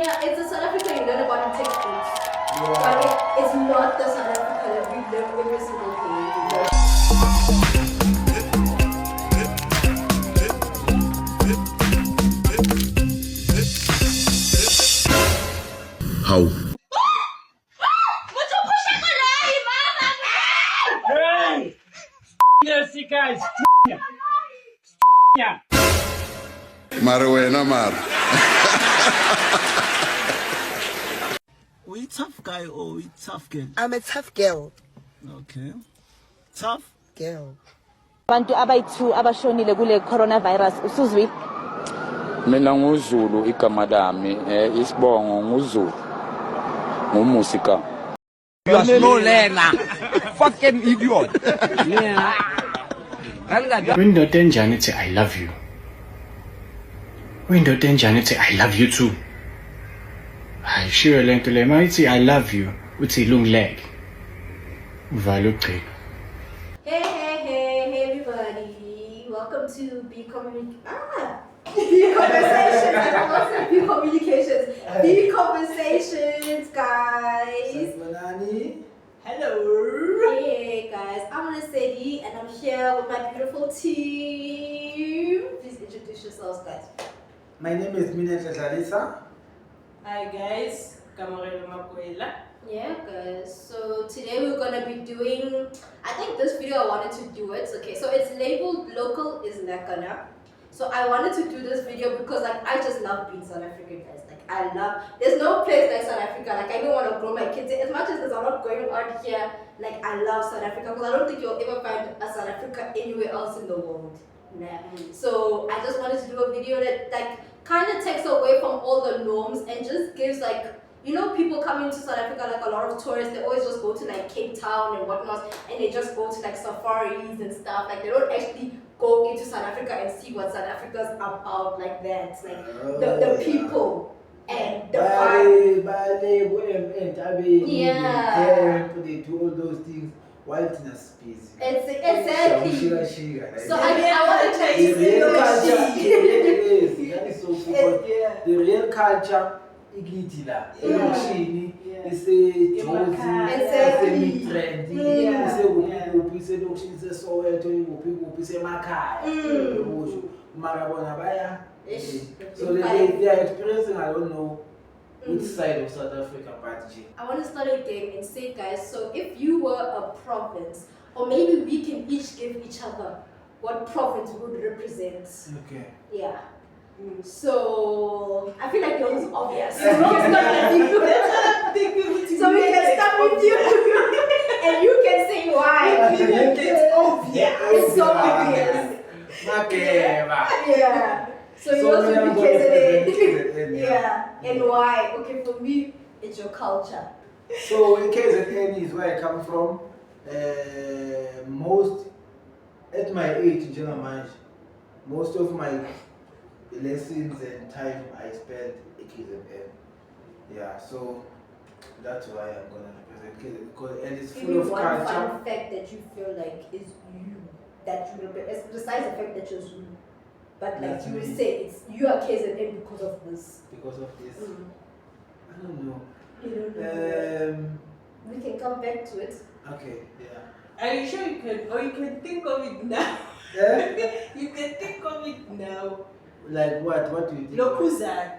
Yeah, it's a South Africa you learn about in textbooks. Yeah. But it's not the South Africa that we live every single day. How? Hey! Yes, guys. Yeah. Marwena Mar. Are you a tough guy or are you a tough girl? I'm a tough girl. Okay. Tough Girl. Bantu abayithu abashonile kule coronavirus usuzwi Mina nguZulu igama lami isibongo nguZulu ngumusika. You are slow learner. Fucking idiot. Yeah. Windoda enjani ithi I love you. Windoda enjani ithi I love you too. Hayi sure lento le mayithi I love you uthi ilungileke. Uvala ugcina. Hey everybody. Welcome to B Conversations. B Communications. B Conversations, guys. Hello. Hey guys, I'm Lesedi and I'm here with my beautiful team. Please introduce yourselves, guys. My name is Minentle. Hi guys, Kamogelo. Yeah guys, so today we're gonna be doing, I think this video I wanted to do it, okay, so it's labeled local is Lekker. So I wanted to do this video because like I just love being South African, guys. Like I love, there's no place like South Africa. Like I don't want to grow my kids as much as there's a lot going on here. Like I love South Africa because I don't think you'll ever find a South Africa anywhere else in the world. Nah. So I just wanted to do a video that like kind of takes away from all the norms and just gives like, you know, people coming to South Africa, like a lot of tourists, they always just go to like Cape Town and whatnot, and they just go to like safaris and stuff. Like they don't actually go into South Africa and see what South Africa's about like that. Like the people and the vibe. Yeah. They do all those things while in a space. Exactly. So I want to tell you the real culture. That is so cool. The real culture. Igitila, Eloshini, it's a Josie, it's a mid-trend, it's a Wupi, it's a Lotion, it's a Soweto, Wupi, it's a Makai, Marabona Baya. So they are experiencing, I don't know which side of South Africa, but I want to start a game and say, guys, so if you were a province, or maybe we can each give each other what province would represent. Okay. Yeah. So I feel like it was obvious. So we can start with you, and you can say why. It's obvious. It's so obvious. Yeah. So you also be KZN. Yeah. And why? Okay, for me, it's your culture. So in KZN is where I come from. Most at my age in general, most of my lessons and time I spent at KZN. Yeah, so that's why I'm gonna represent KZN because and it's full of culture. One fun fact that you feel like is you that you represent, besides the fact that you're Zulu, but like you would say it's you are KZN because of this. Because of this. I don't know. You don't know. We can come back to it. Okay, yeah. Are you sure you can, or you can think of it now? Yeah? You can think of it now. Like what? What do you think? Lokuzan.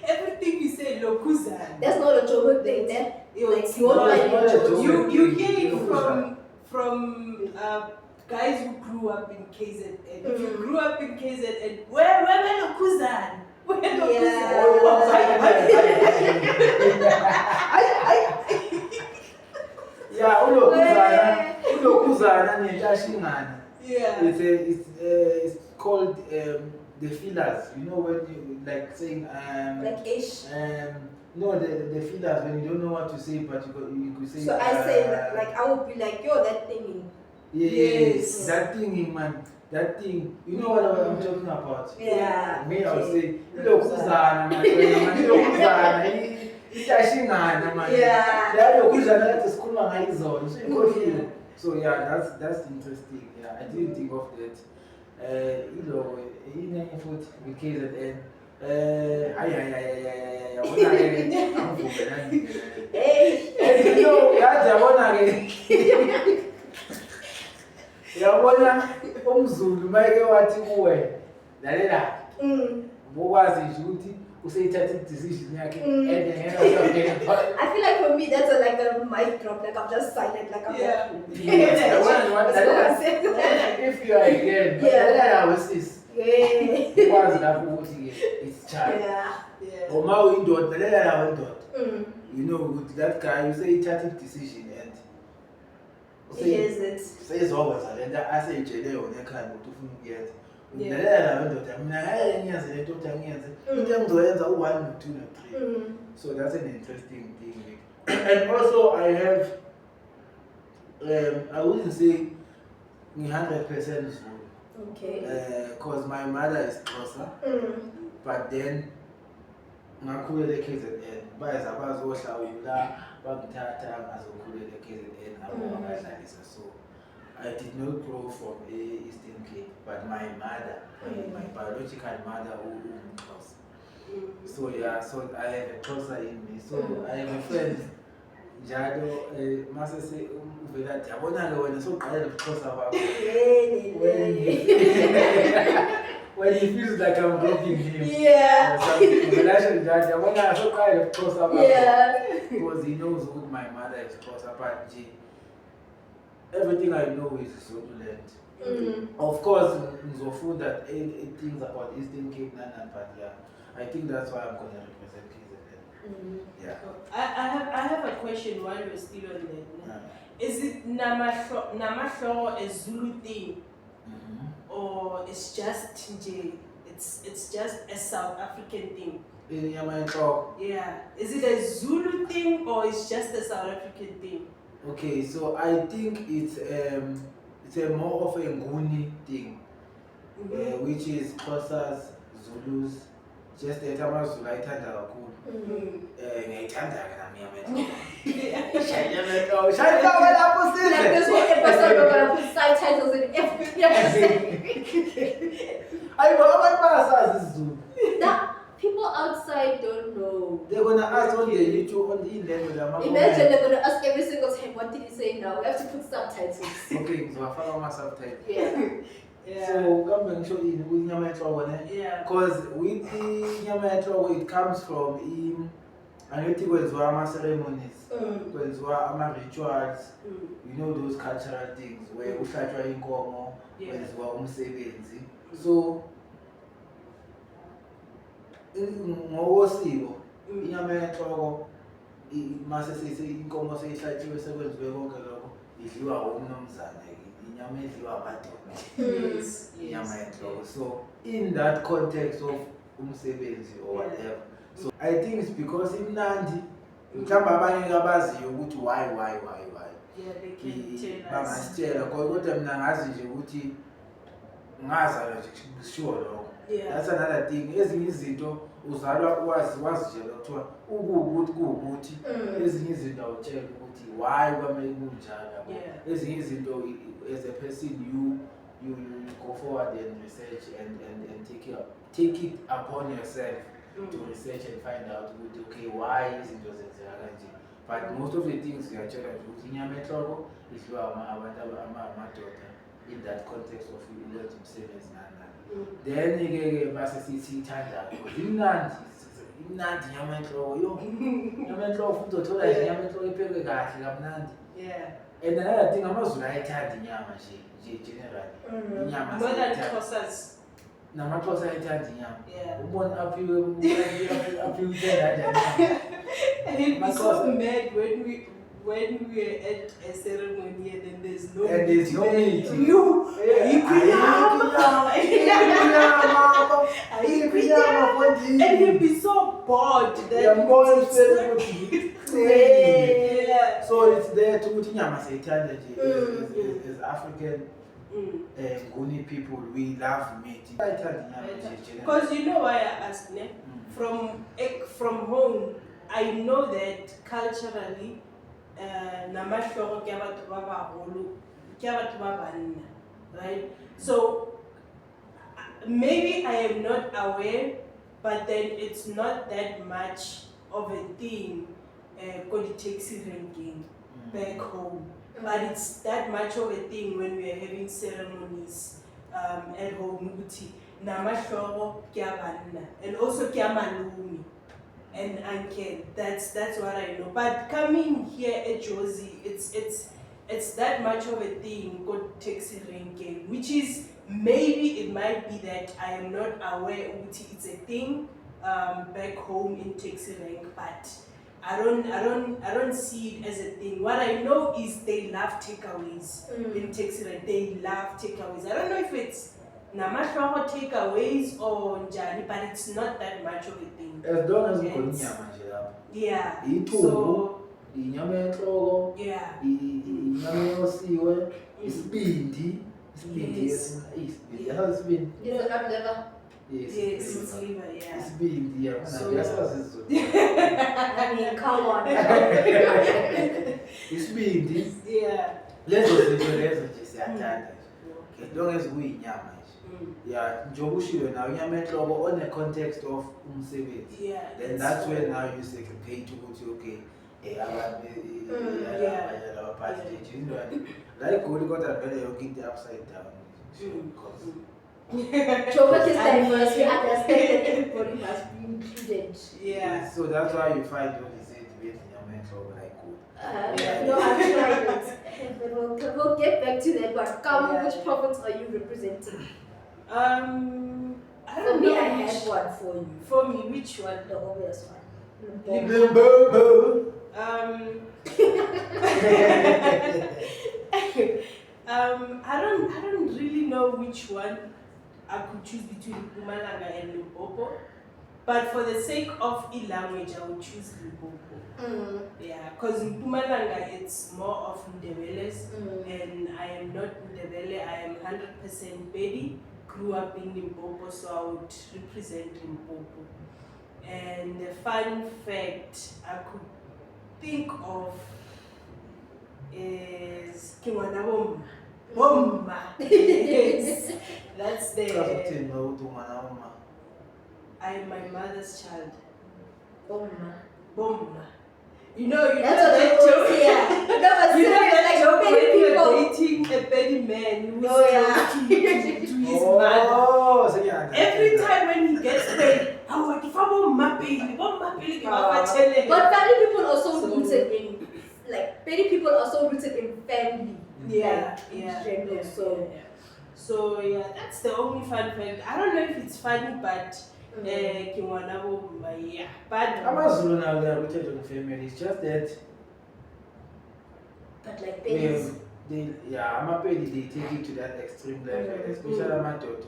Everything you say, Lokuzan. That's not a joke thing. That like you hear it from guys who grew up in KZN. If you grew up in KZN, where Lokuzan? Where Lokuzan? Yeah, Ulokuzana Nitashingana. Yeah. It's called the fillers. You know when you like saying like ish. No, the fillers when you don't know what to say, but you could say. So I say like I would be like yo that thingy. Yes, that thingy, man. That thing. You know what I'm talking about? Yeah. Me, I would say Ulokuzana, man. Itashingana, man. Yeah. That Ulokuzana that is cool, man. So yeah, that's interesting. Yeah, I didn't think of that. You know, in food with KZN, Yabona umZulu mayeke wathi kuwe lalela bokwazi nje ukuthi useyithatha decision yakhe and then I feel like for me that's like a mic drop, like I'm just silent, like I'm if you are again lalela wesis ukwazi lapho ukuthi it's child uma uyindoda lalela wendoda you know ukuthi that guy useyithatha decision and seyizokwenza lento aseyitshele yona ekhaya ukuthi ufuna ukuyenza lalela wendoda mina ngeke ngiyenze lento ukuthi angiyenze into engizoyenza u1 no2 no3 so that's an interesting thing and also I have I wouldn't say 100% Zulu. Okay. Because my mother is Xhosa, but then ngakhulela KZN baza bazohlawula bangithatha ngazokhulela KZN abadlalisa so I did not grow from Eastern Cape but my mother my biological mother Xhosa so yeah so I have a Xhosa in me so I have a friend njalo mase se uvela yabona ke wena soqala ukuXhosa bakho when he feels like I'm blocking him yabona soqala ukuXhosa bakho because he knows who my mother is Xhosa but everything I know is Zulu land of course ngizofunda things about Eastern Cape but yeah I think that's why I'm going to represent KZN. Yeah. I have a question while we're still on that. Is it Namahlo a Zulu thing, or it's just it's just a South African thing? Yeah. Is it a Zulu thing or it's just a South African thing? Okay, so I think it's a more of a Nguni thing, which is Xhosas, Zulus. Just the time Zulu ayithanda kakhulu. Ngiyayithanda ke nami yamehlo. Shaya lapho size. Like this whole episode we're gonna put subtitles in every episode. Ayibo abantu bayasazi isiZulu. That people outside don't know. They're gonna ask on the YouTube on the level. Imagine they're gonna ask every single time, what did he say now? We have to put subtitles. Okay, so I follow my subtitles. Yeah. So come and show you with nyama etroko ne. Because with the nyama etroko it comes from angithi kwenziwa ama ceremonies, kwenziwa ama rituals, you know those cultural things where uhlatshwa inkomo, kwenziwa umsebenzi. So ngokosiko inyama etroko mase sise inkomo seyihlatshiwe sekwenziwe konke lokho idliwa umnomzana inyama edliwa amadoda inyama enhloko so in that context of umsebenzi or whatever so I think it's because imnandi mhlawumbe abanye abaziyo ukuthi why yeah they can tell us bangasitshela kodwa mina ngazi nje ukuthi ngazalwa nje sure lokho that's another thing ezinye izinto uzalwa wazi nje lokuthiwa ukuthi ezinye izinto awutshela ukuthi why kwamele kunjalo ezinye izinto as a person you go forward and research and take it upon yourself to research and find out okay why izinto zenzeka kanje but most of the things uyatshela ukuthi inyama enhloko idliwa abantu amadoda in that context of ilokhu umsebenzi nani then ke base sithi ithanda imnandi inyama enhloko yo inyama enhloko futhi uthola inyama enhloko iphekwe kahle kamnandi and another thing amaZulu ayithanda inyama nje generally inyama more than Xhosas namaXhosa ayithanda inyama ubona aphiwe uthanda kanjani and it was so mad when we were at a ceremony and then there's no meat. And he'd be so bored that so it's there to inyama sayithanda nje as African Nguni people we love meat. Because you know why I asked ne? From home I know that culturally namahloko ke abantu babaholo ke abantu babanna right so maybe I am not aware but then it's not that much of a thing called the taxi ranking back home. But it's that much of a thing when we are having ceremonies at home. And also and uncle. That's what I know. But coming here at Josie, it's that much of a thing called taxi ranking, which is maybe it might be that I am not aware it's a thing back home in taxi rank, but I don't see it as a thing. What I know is they love takeaways in taxi rank. They love takeaways. I don't know if it's Namashwa takeaways or Njani, but it's not that much of a thing. As long as you yeah. So inyama yenhloko, yeah. Inyama yosiwe, isibindi, Is it not liver? Yes, it's liver, yeah. Isibindi, yeah. So, I mean, come on. Isibindi. Yeah. Lezo nje siyathanda. As long as kuyinyama nje. Yeah, njengoba ushilo nayo inyama yenhloko on the context of umsebenzi. Yeah. Then that's where now you say pay to go to okay. Abantu like gold got a better you get the upside down. Chobak is diverse, we understand that everybody must be included. Yeah. So that's why you find when you say debate in your mentor like good. No, I've tried it. We'll get back to that, but Kamo, which province are you representing? I don't know. I had one for you. For me, which one? The obvious one. I don't really know which one I could choose between Mpumalanga and Limpopo, but for the sake of language, I would choose Limpopo. Yeah, because in Mpumalanga it's more of Ndebeles, and I am not Ndebele. I am 100% Bedi. Grew up in Limpopo, so I would represent Limpopo. And the fun fact I could think of is Kiwanabomba. Bomba. Yes. That's the. I am my mother's child. Bomba. You know that joke. Yeah. That joke when you're dating a petty man who's to his mother. So yeah. Every time when he gets paid, but family people also rooted in, like, petty people also rooted in family. Yeah, like, yeah. general, Yeah, so. yeah. So yeah, that's the only fun fact. I don't know if it's funny, but yeah. But Amazulu now they are rooted in family. It's just that. But like babies. I'm a baby. They take it to that extreme level, especially my daughter.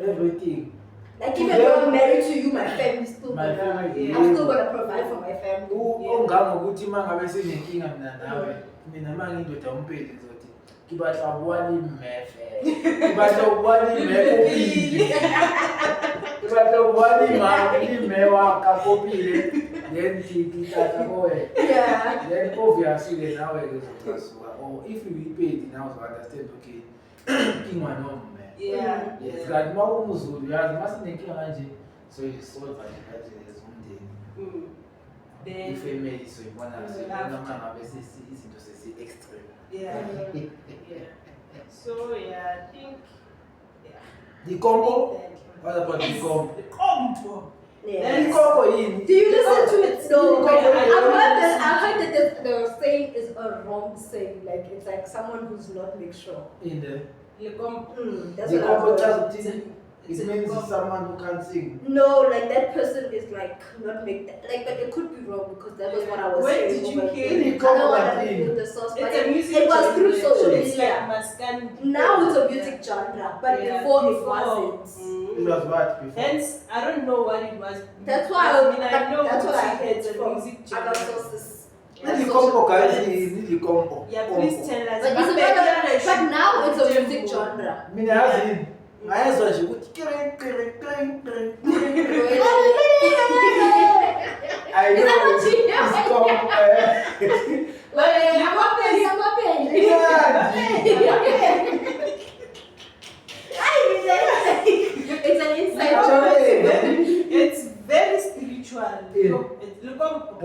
Everything. Like even though I'm married to you, my family still My family, I'm still gonna provide for my family. Ungangokuthi mangabe sinenkinga mina nawe mina mangindoda umpeli ngizothi kibatla ubwani mefe kibatla ubwani mekopile kibatla ubwani mami mewa kapopile then titata boy yeah then obviously nawe ngizotasuka or if you paid now to understand okay kingwa no yeah yes kanti mawumuzulu yazi masinenkinga kanje so you solve it as umndeni then ifamily so ibona ngabe izinto sesi extreme yeah so yeah I think the Kompo what about the Kompo the Kompo yeah the Kompo in do you listen to it no I heard that the saying is a wrong saying, like it's like someone who's not make sure in the Kompo that's the what Kompo I heard. just it means someone who can't sing. No, like that person is like not make that, like, but it could be wrong because that was what I was Where saying. did you hear I it? don't want to reveal the source, but it's a music it was through genre. social It's media. like Maskandi. Now it's a music genre, but Yeah. before it wasn't. It was what before? Hence, I don't know what it was. That's why I know that's what I heard it's a from music other genre. sources. The Kompo guys is the Kompo. Yeah, please tell us. But, but now it's a music genre. Mina yazi ngayezwa nje ukuthi kring kring kring kring I know it's Kompo. It's an inside joke. It's Kompo.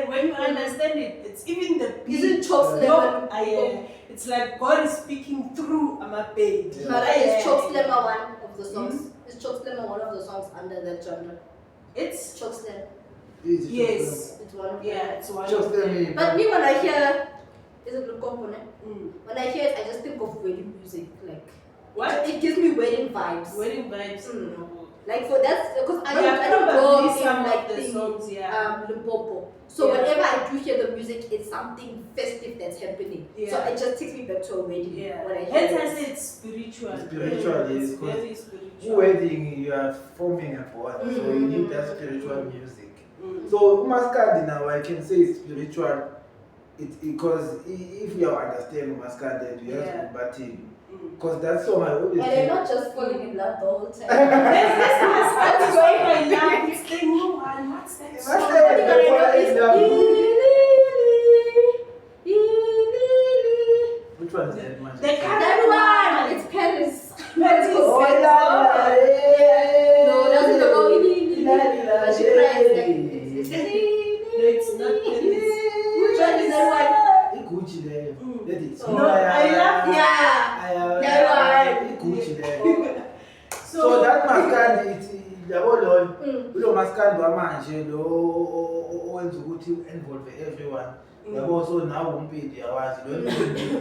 When you understand it, it's even the beat. Is it Chokes Lemon? It's like God is speaking through my page. No, is Chokes Lemon one of the songs? Is Chokes Lemon one of the songs under that genre? It's Chokes Lemon. Yes. It's one of them. Yeah, it's one Chokes of them. Lemon. But me, when I hear, is it Kompo? When I hear it, I just think of wedding music. Like, what? It gives me wedding vibes. Wedding vibes. Like for that's because I Yeah, don't go in some like of the the songs, Limpopo. So Yeah. whenever I do hear the music, it's something festive that's happening. Yeah. So it just takes me back to a wedding. Yeah. When I hear Hence it. I say it's spiritual. Spiritual, It's yes. very Because spiritual. wedding, you are forming a bond, so you need that spiritual music. So Maskandi now, I can say it's spiritual. It's because if you understand Maskandi, you have to battle. Because that's so my always. And they're not just falling in love the whole time. That's why I love it's the new one. What's that song? Which one is that one? The That one! It's Paris. Paris. Oh, No, doesn't go. She cries like It's not Paris. Which one is that one? Gucci there. Let it. No, I love that one. Gucci there. So that Maskandi, it's lo Maskandi wamanje lo owenza ukuthi involve everyone. Yabo so now umpidi yawazi lo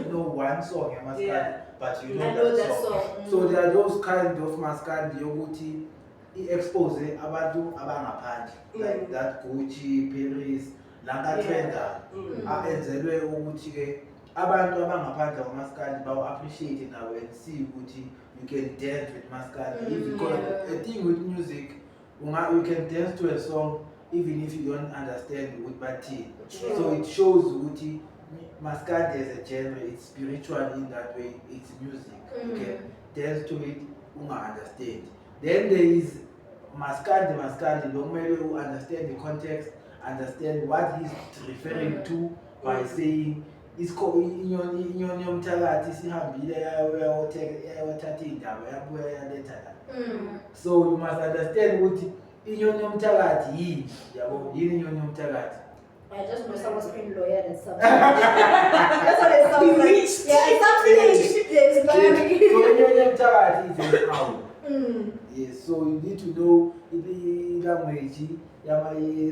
know one song Maskandi, but you know that song. So there are those kind of Maskandi yokuthi expose abantu abangaphandle like that Gucci, Paris, langa trenda aenzelwe ukuthi ke abantu abangaphandle kwaMaskandi bawo appreciate nawe and see ukuthi you can dance with Maskandi. Because a thing with music, you can dance to a song even if you don't understand with Bati. So it shows ukuthi Maskandi as a genre, it's spiritual in that way, it's music. You can dance to it, understand. Then there is Maskandi, no matter you understand the context, understand what he's referring to by saying isikho inyoni yomthakathi sihambile yayothatha indaba yabuya yaletha la. So you must understand ukuthi inyoni yomthakathi yini, yabo yini inyoni yomthakathi. I just know someone's been lawyer and something. That's what it sounds like. Yeah, it's something. So inyoni yomthakathi is an owl. Yes, so you need to know the language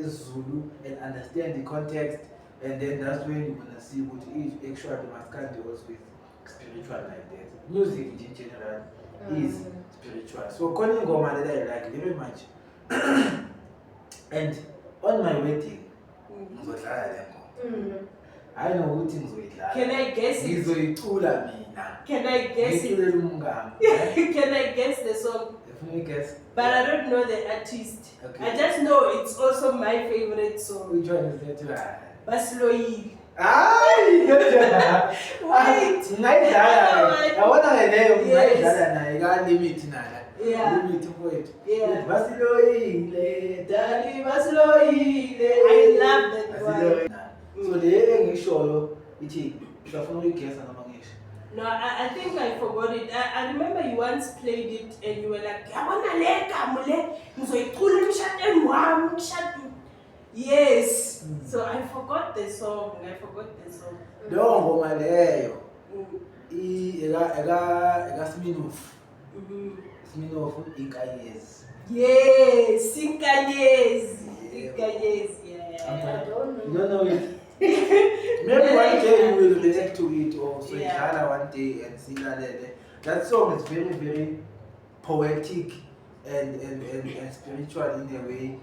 Zulu and understand the context. And then that's when you're gonna see what is actually Maskandi also is spiritual like that. Music in general is spiritual. So calling Goma that I like very much. And on my wedding, I know what things with that. Can I guess it? Can I guess it? Can I guess the song? Definitely guess. But I don't know the artist. Okay. I just know it's also my favorite song. Which one is that? Basloyi. Wait! Yeah. Limit for it. Yeah. Basiloile, Dali Basiloile. I love that one. So the English show, it is. You have no guess and English. No, I think I forgot it. I remember you once played it and you were like, yes. So I forgot the song. Don't go my leyo. Ega Sminoff Inkanyezi. Yes, Inkanyezi. Yeah. I don't know. You don't know it? Maybe one day you will relate to it or so one day and see that song is very, very poetic and spiritual in a way,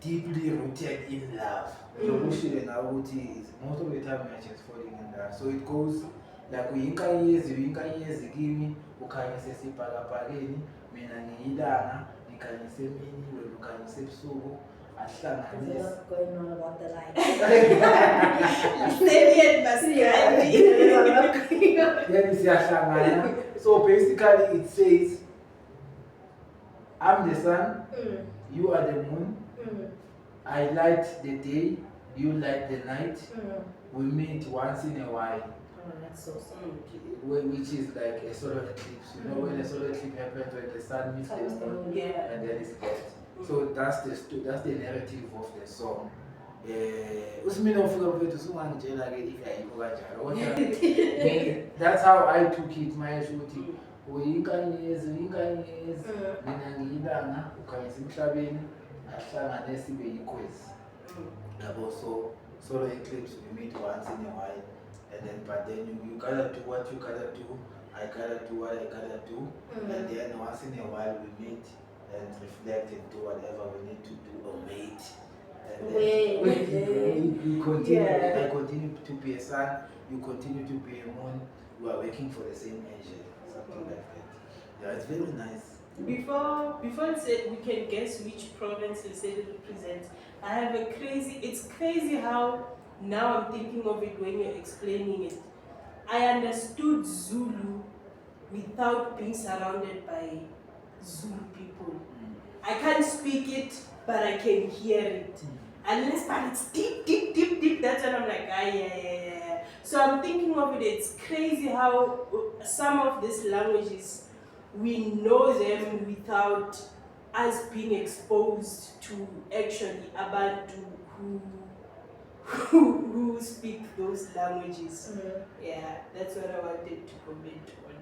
deeply rooted in love. So most of the time I just falling in love. So it goes like Inkanyezi kimi, ukhanyise sipakapakeni, mina ngiyilanga, nikhanyise mini, wena ukhanyise ebusuku. There's a lot going on about the life. So basically it says, I'm the sun, you are the moon, I light the day, you light the night, we meet once in a while. Oh, that's so sweet. Which is like a solar eclipse. You know when a solar eclipse happens when the sun meets the moon and then it's dead. So that's the narrative of the song. Usmina ufika mfethu sungangitshela ke if ayikho kanjalo. That's how I took it manje ukuthi uyinkanyezi mina ngiyilanga ukhanyisa emhlabeni ahlangane sibe yikhwezi. Yabo so solo eclipse we meet once in a while and then but then you gotta do what you gotta do. I gotta do what I gotta do, and then once in a while we meet and reflect and do whatever we need to do or wait. And then we continue. I continue to be a sun. You continue to be a moon. We are working for the same angel, something like that. Yeah, it's very nice. Before it said we can guess which province Lesedi represents, I have it's crazy how now I'm thinking of it when you're explaining it. I understood Zulu without being surrounded by Zulu people. I can't speak it, but I can hear it. Unless, but it's deep, that's when I'm like, yeah. So I'm thinking of it, it's crazy how some of these languages, we know them without us being exposed to actually Abantu who speak those languages. Yeah, that's what I wanted to comment on.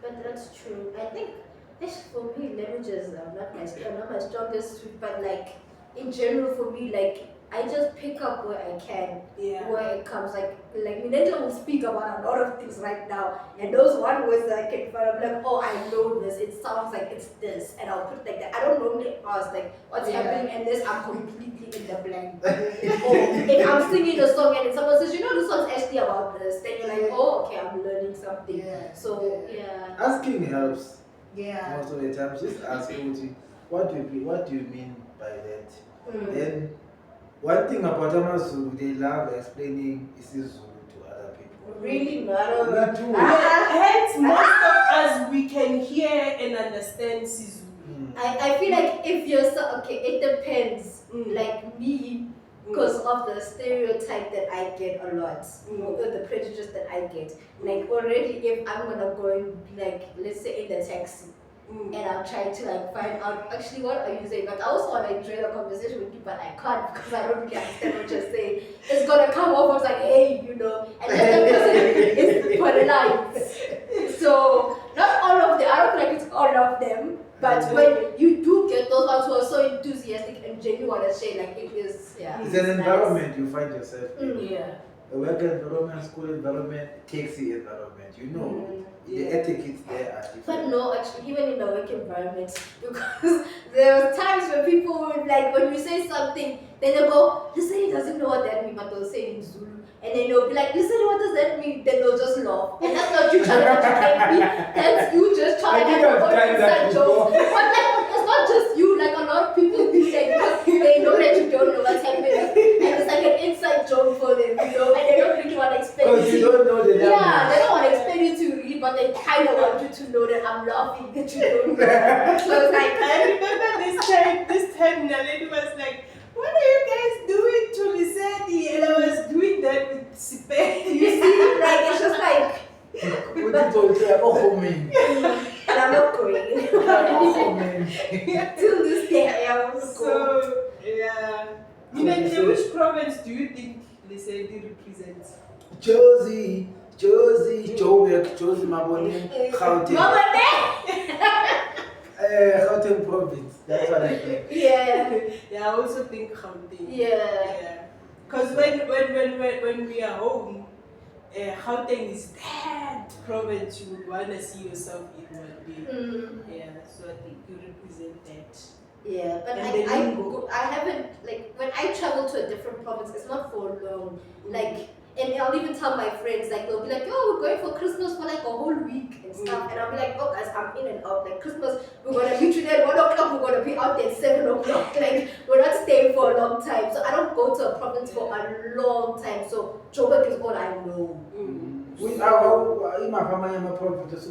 But that's true. I think for me, languages are not my strongest suit, but like in general for me, like I just pick up where I can, where it comes. Like Minentle will speak about a lot of things right now, and those one words that I can find, I'm like, oh, I know this. It sounds like it's this, and I'll put it like that. I don't normally ask like what's happening, and this I'm completely in the blank. Or if I'm singing a song and someone says, you know, the song's actually about this, then you're like, oh, okay, I'm learning something. So asking helps. Most of the time, just asking what do you mean by that? Then one thing about Amazulu, they love explaining Zulu to other people. Really? We do. Hence, most of us, we can hear and understand Zulu. I feel like if you're it depends. Like me, because of the stereotype that I get a lot, or the prejudice that I get. Like already, if I'm gonna go and like, let's say in the taxi, and I'll try to like find out actually what are you saying. But I also want to enjoy the conversation with you, but I can't because I don't really understand what you're saying. It's gonna come off as like, hey, you know, and then the person is polite. So not all of them. I don't feel like it's all of them. But when you do get those ones who are so enthusiastic and genuine and say like it is, it's an environment you find yourself in. A work environment, school environment, taxi environment. You know, the etiquettes there are different. But no, actually, even in the work environment, because there are times when people would like when you say something, then they'll go, Lesedi doesn't know what that means, but they'll say in Zulu. And then they'll be like, Lesedi, what does that mean? Then they'll just laugh. And that's not you trying to educate me. That's you just trying to have your own inside jokes. But like, it's not just you, like a lot of people do that because they know that you don't know what's happening. And it's like an inside joke for them, you know, and they don't really want to explain it to you. Because you don't know the language. Yeah, they don't want to explain it to you really, but they kind of want you to know that I'm laughing that you don't know. So it's like, I remember this time the lady was like, what are you guys doing to Lesedi? And I was doing that with Sipe. you see, like it's just like, and I'm not going. Till this day, I am So, Minentle, which province do you think Lesedi represents? Josie, Joburg, Josie Mabone, Gauteng. Gauteng province. That's what I think. Yeah, I also think Gauteng. Yeah. Because when we are home, Gauteng is that province you would want to see yourself in one day. Yeah, so I think you represent that. Yeah, but I haven't, like, when I travel to a different province, it's not for long. Like, and I'll even tell my friends, like, they'll be like, yo, we're going for Christmas for like a whole week and stuff. And I'll be like, oh, guys, I'm in and out. Like, Christmas, we're going to meet you there at 1 o'clock, we're going to be out there at 7 o'clock. Like, we're not staying for a long time. So I don't go to a province for a long time. So Joburg is all I know. In my province,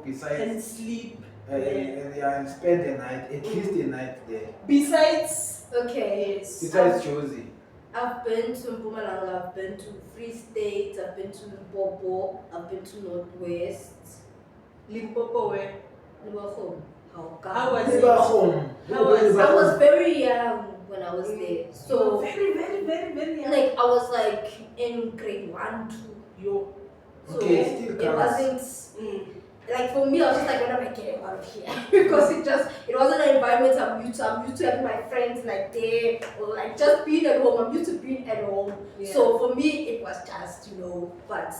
besides and sleep. And spend the night, at least a night there. Besides, besides Josie. I've been to Mpumalanga, I've been to Free State, I've been to Kompo, I've been to Northwest. Limpopo where? Home. Oh God. How was it? I was very young when I was there. So very, very, very, very young. like I was like in grade 1, 2. Yo. So Okay, still it counts. wasn't like for me. I was just like, when am I getting out of here? Because it wasn't an environment I'm used to. I'm used to having my friends like there, or like just being at home. I'm used to being at home. Yeah. So for me, it was just But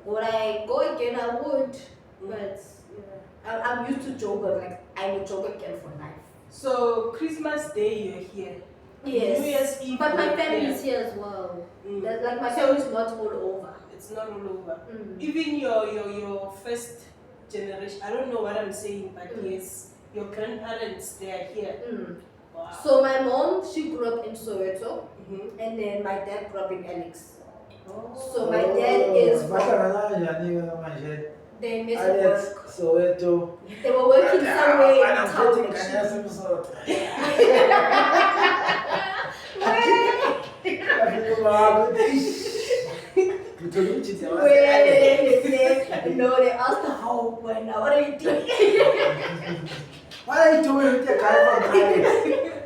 would I go again? I would. But I'm used to Joburg. Like I'm a Joburg girl for life. So Christmas Day you're here. Yes. New Year's Eve. But my you're family is here. here as well. Like my family is not all over. It's not all over. Even your first generation. I don't know what I'm saying, but yes, your grandparents they are here. Wow. So my mom, she grew up in Soweto, and then my dad grew up in Alex. So my dad is they made it work. Soweto. They were working somewhere in town. No, they asked how when what are you doing? What are you doing with the guy from Alex?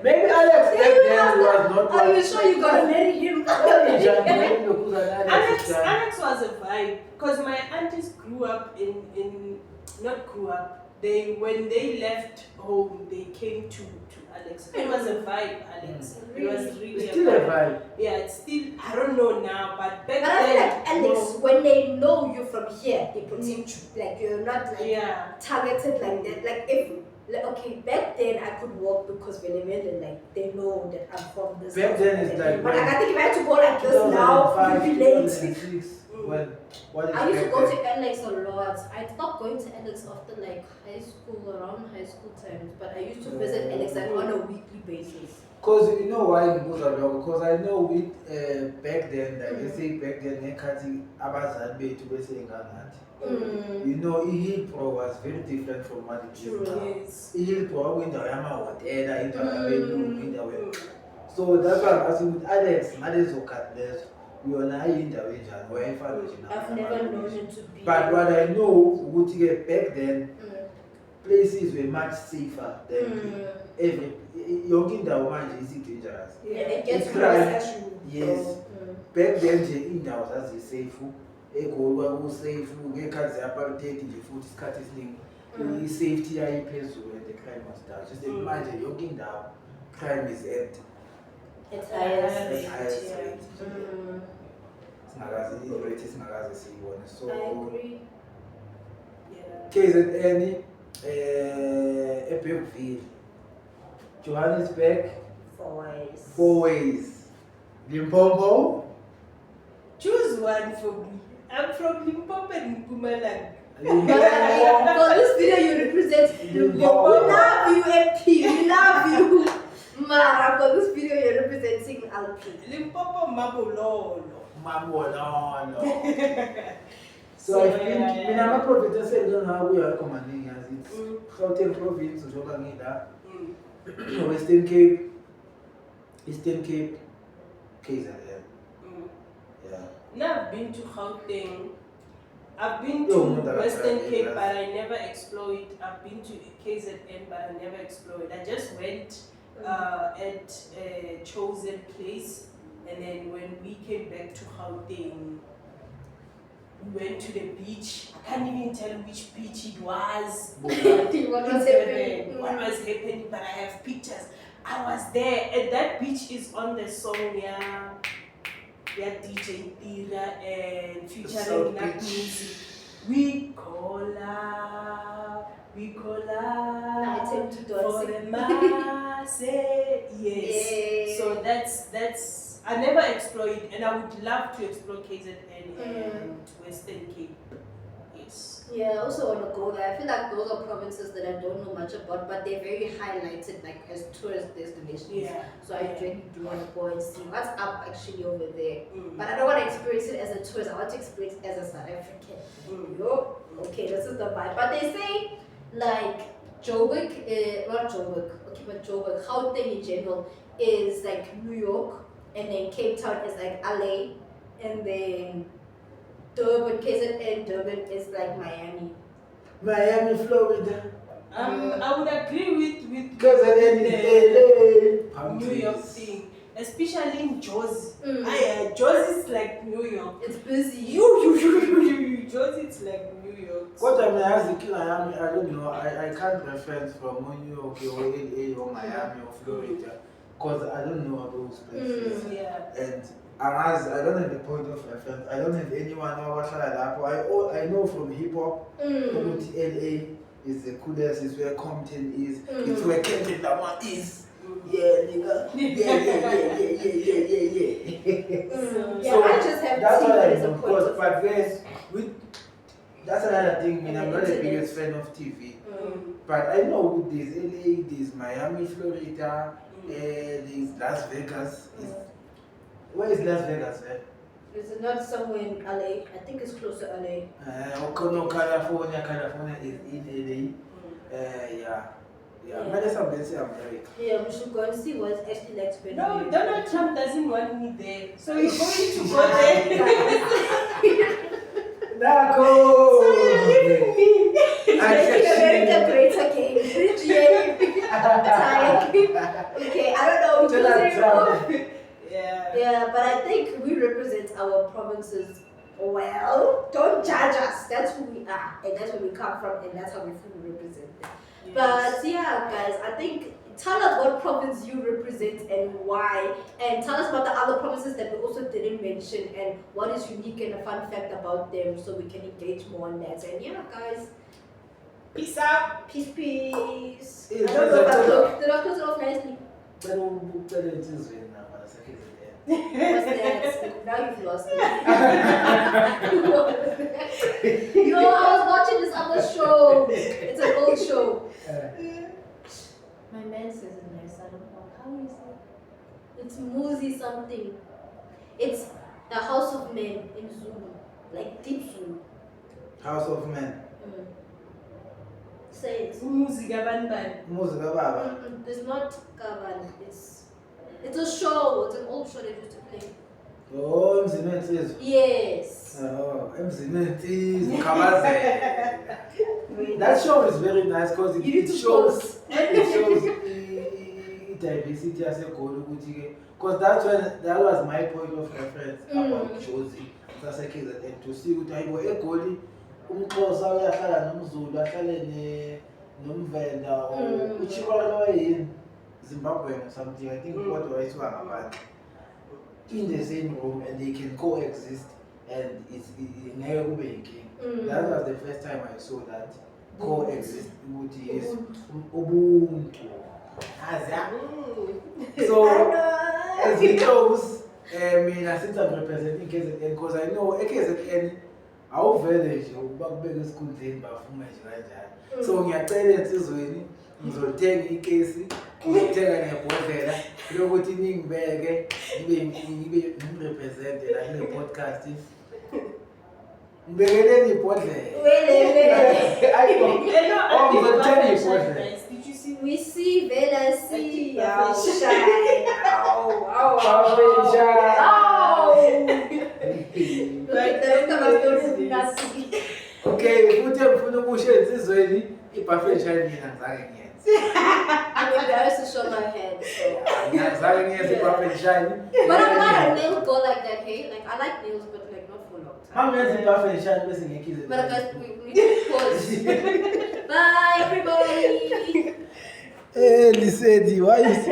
Maybe Alex back then was not. Are you sure you gotta marry him? Alex was a vibe because my aunties grew up not grew up. When they left home, they came to Alex. It was a vibe, Alex. It was really still a vibe. Yeah, it's still. I don't know now, but back But I feel then, like Alex, when they know you from here, they protect you. Like you're not like targeted like that. Like if okay, back then I could walk because when they made it, like they know that I'm from this. Back then it's like. But I think if I had to go like this now, it would be late. I used to go to Alex a lot. I stopped going to Alex after like around high school times. But I used to visit Alex like on a weekly basis. Because you know why it goes along? Because I know with back then, like they say back then, nekati abazali bethu bese nganathi. You know, Ihilpro was very different from what it is now. Yes. Ihilpro window yamahotela, indawo yabelungu, indawo. So that's why I'm asking with Alex, nalezokat lezo. Yona ayindawo enjani wayefana nje na. I've never known it to be. But what I know ukuthi back then places were much safer than every yonke indawo manje is dangerous. Yeah, it gets worse. Yes. Back then nje indawo zazisafe egolwa kusafe ngekhathi ze-apartheid nje futhi isikhathi esiningi i-safety yayiphezulu and the crime was down. Just manje yonke indawo crime is at its highest rate. Singakazi i-rate singakazi siyibone. So I agree. KZN eBergville, Johannesburg, 4 ways. Limpopo. Choose one for me. I'm from Limpopo and Mpumalanga. For this video, you represent Limpopo. We love you, MP. We love you. Mara, for this video, you're representing LP. Limpopo Mabololo. So I think in our province, I don't know how we are commanding as it's Gauteng province, Western Cape, Eastern Cape, KZN. Yeah. Now I've been to Gauteng. I've been to Western Cape, but I never explored. I've been to KZN, but I never explored. I just went at a chosen place, and then when we came back to Gauteng, we went to the beach. I can't even tell which beach it was. What was happening? What was happening, but I have pictures. I was there, and that beach is on the song, DJ Tira and featuring that music. We call out for the masses. Yes. So that's I never explored, and I would love to explore KZN and Western Cape. Yes. Yeah, I also want to go there. I feel like those are provinces that I don't know much about, but they're very highlighted like as tourist destinations. Yeah. So I really do want to go and see what's up actually over there. But I don't want to experience it as a tourist. I want to experience it as a South African. Yo, okay, this is the vibe. But they say like Joburg, not Joburg. Okay, but Joburg, Gauteng in general is like New York, and then Cape Town is like LA, and then Durban, KZN, Durban is like Miami. Miami, Florida. I would agree with KZN is LA. New York thing, especially in Jersey. Jersey is like New York. It's busy. Jersey is like New York. What I mean, as a kid, I don't know. I can't reference from New York or LA or Miami or Florida because I don't know those places. And as I don't have a point of reference, I don't have anyone who was like that. I know from hip hop, LA is the coolest. It's where Compton is. It's where Kendrick Lamar is. Yeah, nigga. Yeah. So I just have that's what I as a know. point of But that's another thing. I mean, I'm not the biggest fan of TV. But I know with this LA, there's Miami, Florida, there's Las Vegas. Where is Las Vegas? Is it not somewhere in LA? I think it's close to LA. California is in LA. Maybe somebody say America. Yeah, we should go and see what's actually like spending. No, Donald Trump doesn't want me there. So you're going to go there. Nako! So you're leaving me. He's making America great again. Okay, I don't know. Yeah, but I think we represent our provinces well. Don't judge us. That's who we are, and that's where we come from, and that's how we feel we represent them. Yes. But yeah, guys, I think tell us what province you represent and why, and tell us about the other provinces that we also didn't mention and what is unique and a fun fact about them, so we can engage more on that. And yeah, guys. Peace out. Peace. Did I close it off nicely? What's that? Now you've lost me. Yo, I was watching this other show. It's an old show. My man says it nice. I don't know. How is it? It's Muzi something. It's the House of Men in Zulu. Like deep Zulu. House of Men. Say it. Muzi Gabanban. It's not Gaban. It's a show. It's an old show they used to play. Oh, Minentle. Yes. Oh, Minentle. That show is very nice because it shows diversity as a goal. Because that was my point of reference about Josie. That's a KZN to see what I was a goalie. Umkosa uyahlala nomZulu ahlale nomvenda uchikolo in Zimbabwe or something. I think what do I say about in the same room and they can coexist and it's never banking. That was the first time I saw that coexist which is Ubuntu. So as we close, since I'm representing KZN because I know KZN awuvele nje ubakubeka esikhundleni bafuna nje kanjani. So ngiyacela insizweni ngizolithenga ikesi, ngizothenga nebhodlela lokuthi ningibeke ngibe represent la kule podcast. Ngibekeleni ibhodlela. Did you see? We see Vela see. Okay, futhi ngifuna ukusho insizweni iProvincial mina ngizake ngiyenze. I'm embarrassed to show my head. Ngizake ngiyenze iProvincial. But I'm not a nail go like that, hey? Like I like nails but like not for a long time. Mama yenze iProvincial bese ngiyakhize. But guys, we need to pause. Bye everybody. Lesedi, why is